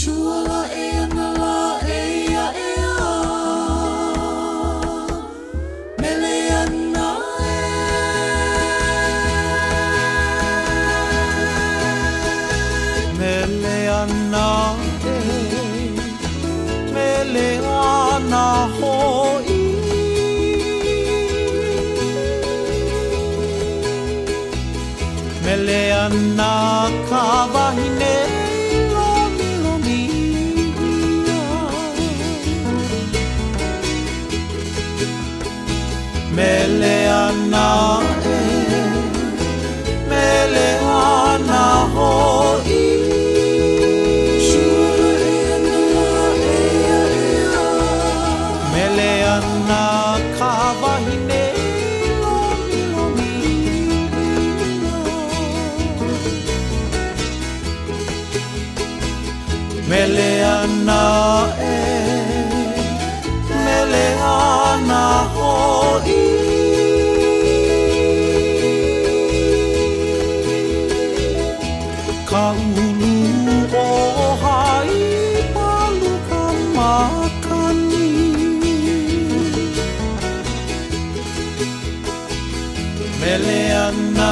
Shuala e ana la e ia e a mele ana Mele ana mele ana hoi Mele ana ka wahine lomi lomi Mele ana mele ana hoi Meleana ka wahine lomi lomi Meleana meleana hoi Ka ulu o hai palu ka makani Meleana